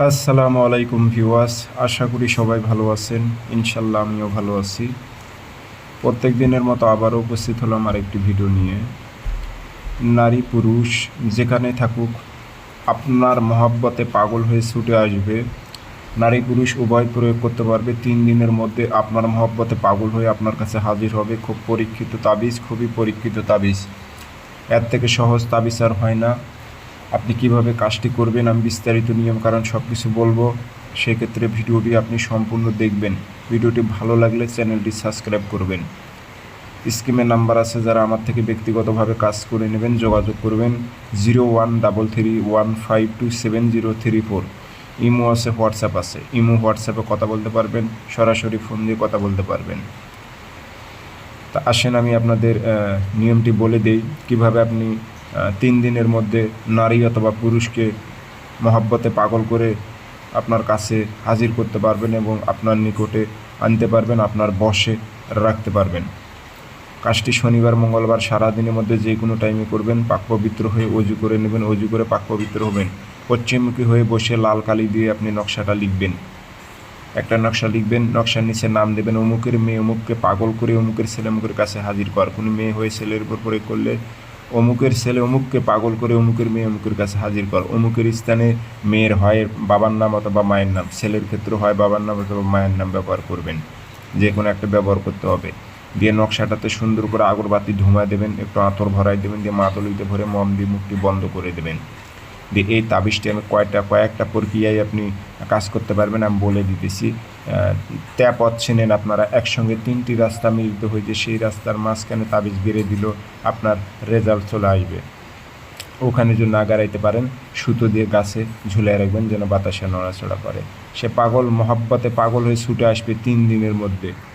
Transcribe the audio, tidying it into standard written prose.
আসসালামু আলাইকুম ভিউয়ার্স, আশা করি সবাই ভালো আছেন। ইনশাল্লাহ আমিও ভালো আছি। প্রত্যেক দিনের মতো আবারও উপস্থিত হলাম আরেকটি ভিডিও নিয়ে। নারী পুরুষ যেখানে থাকুক আপনার মহব্বতে পাগল হয়ে ছুটে আসবে। নারী পুরুষ উভয় প্রয়োগ করতে পারবে। 3 দিনের মধ্যে আপনার মহব্বতে পাগল হয়ে আপনার কাছে হাজির হবে। খুব পরীক্ষিত তাবিজ, খুবই পরীক্ষিত তাবিজ। এর থেকে সহজ তাবিজ আর হয় না। আপনি কিভাবে কাজটি করবেন আমি বিস্তারিত নিয়ম কারণ সব কিছু বলবো। সেক্ষেত্রে ভিডিওটি আপনি সম্পূর্ণ দেখবেন। ভিডিওটি ভালো লাগলে চ্যানেলটি সাবস্ক্রাইব করবেন। স্ক্রিনে নাম্বার আছে, যারা আমার থেকে ব্যক্তিগতভাবে কাজ করে নেবেন যোগাযোগ করবেন 0133152704। ইমো আছে, হোয়াটসঅ্যাপ আছে। ইমো হোয়াটসঅ্যাপে কথা বলতে পারবেন, সরাসরি ফোন দিয়ে কথা বলতে পারবেন। তা আসেন আমি আপনাদের নিয়মটি বলে দেই কিভাবে আপনি 3 দিনের মধ্যে নারী অথবা পুরুষকে মহব্বতে পাগল করে আপনার কাছে হাজির করতে পারবেন এবং আপনার নিকটে আনতে পারবেন, আপনার বশে রাখতে পারবেন। কাজটি শনিবার মঙ্গলবার সারাদিনের মধ্যে যে কোনো টাইমে করবেন। পাক পবিত্র হয়ে অজু করে নেবেন, অজু করে পাক পবিত্র হবেন। পশ্চিমমুখী হয়ে বসে লাল কালি দিয়ে আপনি নকশাটা লিখবেন। একটা নকশা লিখবেন, নকশার নিচে নাম দেবেন অমুকের মেয়ে অমুককে পাগল করে অমুকের ছেলে অমুকের কাছে হাজির কর। কোনো মেয়ে হয়ে ছেলের উপর প্রয়োগ করলে অমুকের ছেলে অমুককে পাগল করে অমুকের মেয়ে অমুকের কাছে হাজির কর। অমুকের স্থানে মেয়ের হয় বাবার নাম অথবা মায়ের নাম, ছেলের ক্ষেত্রে হয় বাবার নাম অথবা মায়ের নাম ব্যবহার করবেন। যে কোনো একটা ব্যবহার করতে হবে। দিয়ে নকশাটাতে সুন্দর করে আগরবাতি ধুমা দেবেন, একটু আতর ভরাই দেবেন, দিয়ে মাদলিতে ভরে মম দিয়ে মুখটি বন্ধ করে দেবেন। দিয়ে এই তাবিজটি আমি কয়েকটা প্রক্রিয়ায় আপনি কাজ করতে পারবেন, আমি বলে দিতেছি। ট্যাপ চেনেন আপনারা, একসঙ্গে 3টি রাস্তা মিলিত হয়েছে, সেই রাস্তার মাঝখানে তাবিজ গেড়ে দিল আপনার রেজাল্ট চলে আসবে। ওখানে যদি না গাড়াইতে পারেন সুতো দিয়ে গাছে ঝুলিয়ে রাখবেন যেন বাতাসে নড়াচড়া করে। সে পাগল মহব্বতে পাগল হয়ে ছুটে আসবে 3 দিনের মধ্যে।